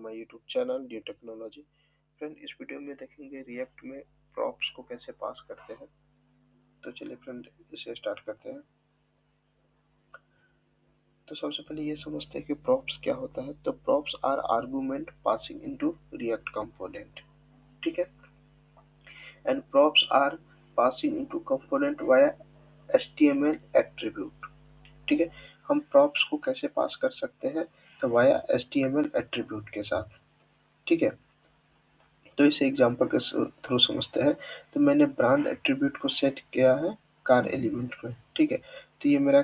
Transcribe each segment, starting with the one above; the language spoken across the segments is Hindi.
My YouTube channel due technology. Friend, इस वीडियो में देखेंगे रिएक्ट में प्रॉप्स को कैसे पास करते हैं। तो चलिए फ्रेंड, इसे स्टार्ट करते हैं। तो सबसे पहले ये समझते हैं कि प्रॉप्स क्या होता है। तो props are argument passing into React component, ठीक है। And props are passing into component via HTML attribute, ठीक है। हम प्रॉप्स को कैसे पास कर सकते हैं, तो वाया एचटीएमएल एट्रीब्यूट के साथ, ठीक है। तो इसे एग्जांपल के थ्रू समझते हैं। तो मैंने ब्रांड एट्रीब्यूट को सेट किया है कार एलिमेंट में, ठीक है। तो ये मेरा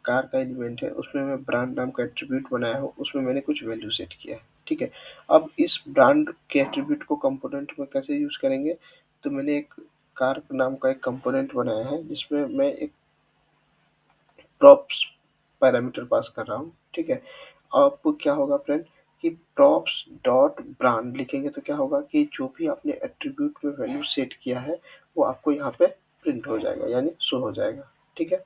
कार का एलिमेंट है, उसमें मैं ब्रांड नाम का एट्रीब्यूट बनाया हूँ, उसमें मैंने कुछ वैल्यू सेट किया है, ठीक है। अब इस ब्रांड के एट्रीब्यूट को कंपोनेंट में कैसे यूज करेंगे, तो मैंने एक कार नाम का एक कंपोनेंट बनाया है जिसमें मैं एक प्रॉप्स पैरामीटर पास कर रहा हूँ, ठीक है। अब क्या होगा फ्रेंड कि प्रॉप्स डॉट ब्रांड लिखेंगे तो क्या होगा कि जो भी आपने एट्रीब्यूट में वैल्यू सेट किया है वो आपको यहाँ पे प्रिंट हो जाएगा, यानी शो हो जाएगा, ठीक है।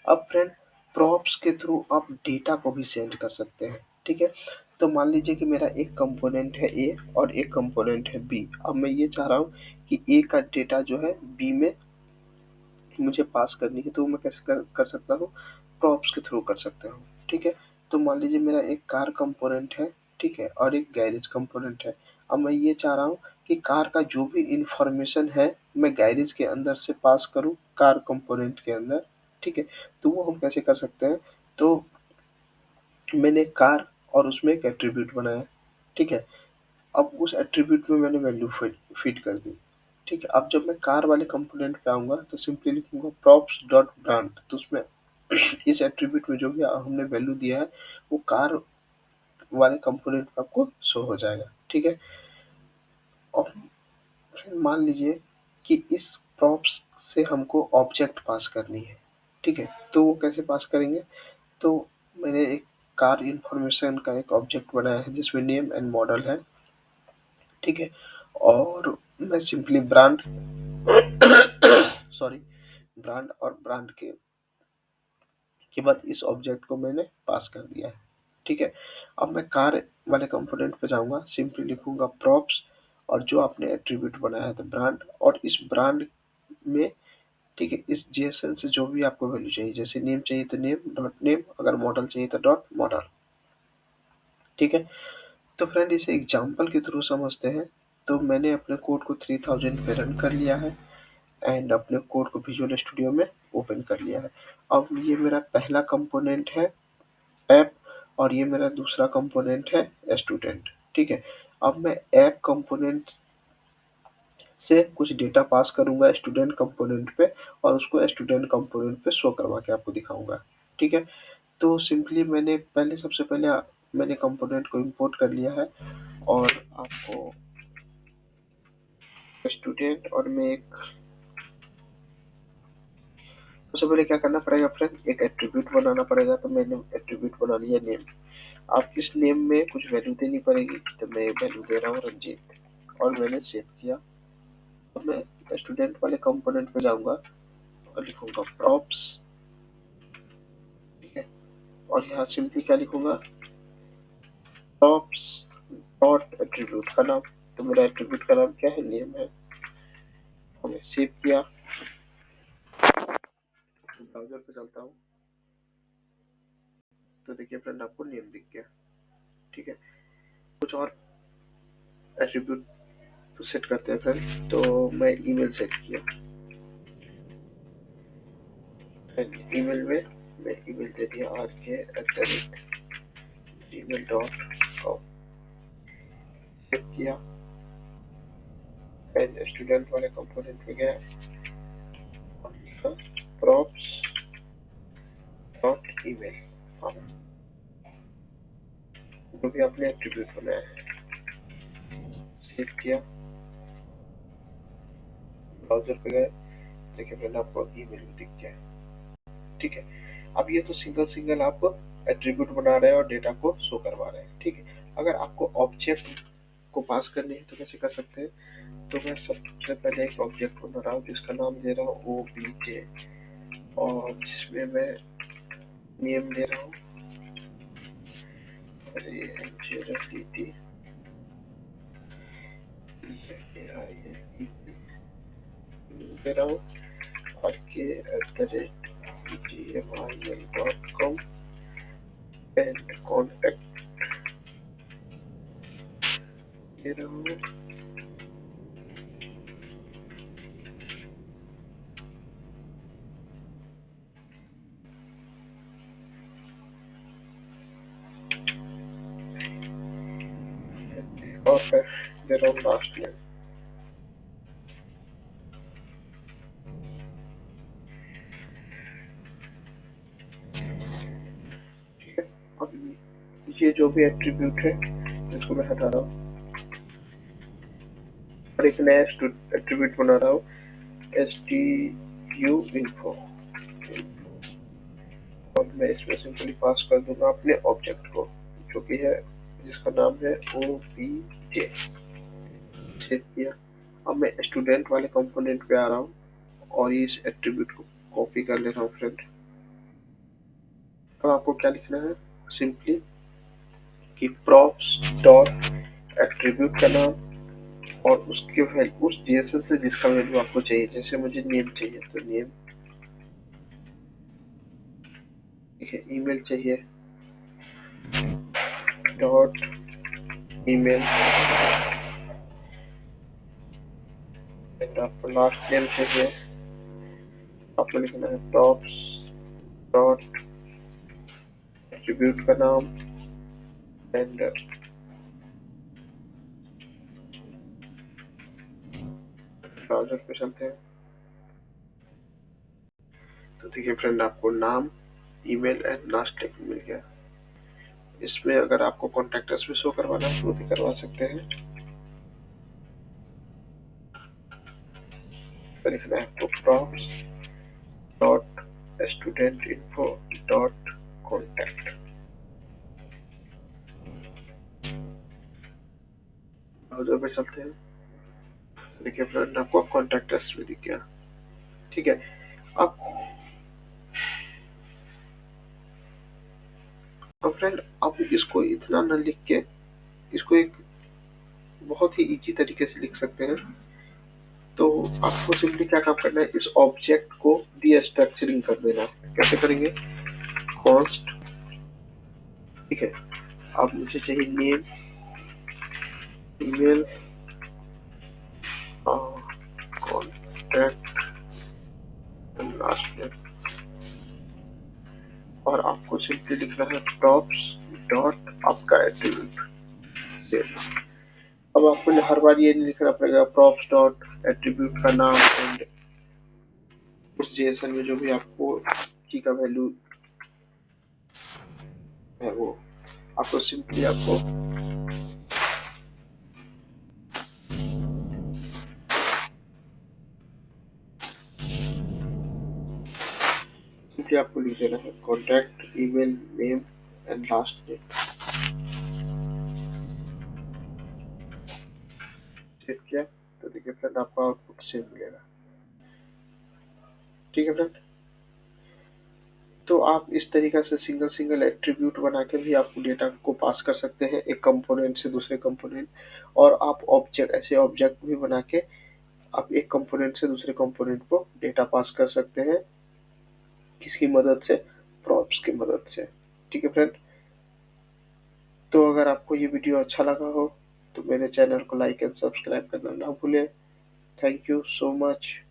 अब फ्रेंड, प्रॉप्स के थ्रू आप डेटा को भी सेंड कर सकते हैं, ठीक है। तो मान लीजिए कि मेरा एक कंपोनेंट है ए और एक कंपोनेंट है बी। अब मैं ये चाह रहा हूँ कि ए का डेटा जो है बी में मुझे पास करनी है, तो मैं कैसे कर सकता हूँ, प्रॉप्स के थ्रू कर सकता हूँ, ठीक है। तो मान लीजिए मेरा एक कार कंपोनेंट है, ठीक है, और एक गैरेज कंपोनेंट है। अब मैं ये चाह रहा हूँ कि कार का जो भी इंफॉर्मेशन है मैं गैरेज के अंदर से पास करूँ कार कंपोनेंट के अंदर, ठीक है। तो वो हम कैसे कर सकते हैं, तो मैंने कार और उसमें एक एट्रीब्यूट बनाया, ठीक है। अब उस एट्रीब्यूट में मैंने वैल्यू फीड कर दी, ठीक है। अब जब मैं कार वाले कंपोनेंट पे आऊंगा तो सिंपली लिखूंगा प्रॉप्स डॉट ब्रांड, तो उसमें इस एट्रीब्यूट में जो भी हमने वैल्यू दिया है वो कार वाले कंपोनेंट पे आपको शो हो जाएगा, ठीक है। और फिर मान लीजिए कि इस प्रॉप्स से हमको ऑब्जेक्ट पास करनी है, ठीक है। तो वो कैसे पास करेंगे, तो मैंने एक कार इंफॉर्मेशन का एक ऑब्जेक्ट बनाया है जिसमें नेम एंड मॉडल है, ठीक है। और मैं सिंपली ब्रांड सॉरी ब्रांड और ब्रांड के बाद इस ऑब्जेक्ट को मैंने पास कर दिया है, ठीक है। अब मैं कार वाले कंपोनेंट पे जाऊंगा, सिंपली लिखूंगा प्रॉप्स और जो आपने एट्रीब्यूट बनाया था ब्रांड, और इस ब्रांड में, ठीक है, इस जेएसएन से जो भी आपको वैल्यू चाहिए, जैसे नेम चाहिए तो नेम डॉट नेम, अगर मॉडल चाहिए तो डॉट मॉडल, ठीक है। तो फ्रेंड, इसे एग्जाम्पल के थ्रू समझते हैं। तो मैंने अपने कोड को 3000 पे रन कर लिया है एंड अपने कोड को विजुअल स्टूडियो में ओपन कर लिया है। अब ये मेरा पहला कंपोनेंट है ऐप और ये मेरा दूसरा कंपोनेंट है स्टूडेंट, ठीक है। अब मैं ऐप कंपोनेंट से कुछ डेटा पास करूंगा स्टूडेंट कंपोनेंट पे और उसको स्टूडेंट कंपोनेंट पे शो करवा के आपको दिखाऊंगा, ठीक है। तो सिंपली मैंने पहले सबसे पहले मैंने कंपोनेंट को इंपोर्ट कर लिया है और आपको स्टूडेंट और मैं एक, सबसे पहले क्या करना पड़ेगा फ्रेंड, एक एट्रीब्यूट बनाना पड़ेगा। तो मैंने एट्रीब्यूट बना लिया नेम। आप इस नेम में कुछ वैल्यू देनी पड़ेगी, तो मैं वैल्यू दे रहा हूँ रंजीत और मैंने सेव किया। अब मैं स्टूडेंट वाले कंपोनेंट पे जाऊंगा और लिखूंगा प्रॉप्स, ठीक है। और यहाँ सिंपली क्या लिखूंगा, प्रॉप्स डॉट एट्रीब्यूट का नाम। तो मेरा एट्रीब्यूट का नाम क्या है, नेम है। मैं सेव किया, ब्राउजर पे चलता हूँ तो देखिए फ्रेंड आपको नेम दिख गया, ठीक है। कुछ और एट्रीब्यूट तो सेट करते हैं फ्रेंड। तो मैं ईमेल सेट किया, ईमेल में मैं ईमेल दे दिया rk@gmail.com, सेव किया। फिर स्टूडेंट वाले कंपोनेंट में गया और लिखा प्रॉप्स डॉट ईमेल, हाँ, जो भी आपने एट्रीब्यूट बनाया है, सेव किया, ब्राउजर पे गए, देखिए फ्रेंड आपको ईमेल भी दिख गया, ठीक है। अब ये तो सिंगल सिंगल आप एट्रीब्यूट बना रहे हैं और डेटा को शो करवा रहे हैं, ठीक है। अगर आपको ऑब्जेक्ट को पास करनी है तो कैसे कर सकते हैं, तो मैं सबसे पहले एक ऑब्जेक्ट बना रहा हूँ जिसका नाम दे रहा हूँ OBJ और जिसमें मैं नेम दे रहा हूँ RANGRADD दे रहा हूँ rk@gmail.com एंड कॉन्टैक्ट दे रहा हूँ और फिर दे रहा हूँ लास्ट नेम। ठीक है, अब ये जो भी एट्रीब्यूट है इसको मैं हटा रहा हूँ और एक नया एट्रीब्यूट बना रहा हूँ stu info और मैं इसमें सिंपली पास कर दूंगा अपने ऑब्जेक्ट को जो कि है जिसका नाम है obj। सेव किया। अब मैं स्टूडेंट वाले कंपोनेंट पे आ रहा हूँ और इस एट्रीब्यूट को कॉपी कर ले रहा हूँ फ्रेंड। अब आपको क्या लिखना है सिंपली कि props डॉट एट्रीब्यूट का नाम और उसके वैल्यू उस जेएसएन से जिसका वैल्यू आपको चाहिए। जैसे मुझे नेम चाहिए तो नेम, ठीक है, ईमेल चाहिए डॉट ईमेल एंड आपको लास्ट नेम चाहिए, आपको लिखना है props डॉट एट्रीब्यूट का नाम एंड ब्राउजर पे चलते हैं। तो देखिए फ्रेंड आपको नाम, ईमेल एंड लास्ट नेम मिल गया। इसमें अगर आपको कॉन्टैक्ट अस भी शो करवाना है तो भी करवा सकते हैं। तो लिखना है तो props dot student info dot contact. Browser पे चलते हैं। देखिए फ्रेंड आपको कॉन्टैक्ट अस भी दिख गया। ठीक है, अब फ्रेंड आप इसको इतना न लिख के इसको एक बहुत ही इजी तरीके से लिख सकते हैं। तो आपको सिंपली क्या काम करना है, इस ऑब्जेक्ट को डीस्ट्रक्चरिंग कर देना। कैसे करेंगे, कॉन्स्ट, ठीक है, अब मुझे चाहिए name, email, contact, last name और आपको सिंपली लिखना है props डॉट आपका एट्रीब्यूट सेव। अब आपको हर बार ये नहीं लिखना पड़ेगा props डॉट एट्रीब्यूट का नाम एंड उस जेएसएन में जो भी आपको की का वैल्यू है वो आपको सिंपली आपको लिख देना है contact, email, name and last name. Save किया तो देखिए फ्रेंड आपका आउटपुट सेव मिलेगा। ठीक है फ्रेंड, तो आप इस तरीका से सिंगल सिंगल एट्रीब्यूट बना के भी आप डेटा को पास कर सकते हैं एक कंपोनेंट से दूसरे कंपोनेंट। और आप ऑब्जेक्ट ऐसे ऑब्जेक्ट भी बना के आप एक कंपोनेंट से दूसरे कंपोनेंट को डेटा पास कर सकते हैं। किसकी मदद से, प्रॉप्स की मदद से। ठीक है फ्रेंड, तो अगर आपको ये वीडियो अच्छा लगा हो तो मेरे चैनल को लाइक एंड सब्सक्राइब करना ना भूलें। Thank you so much.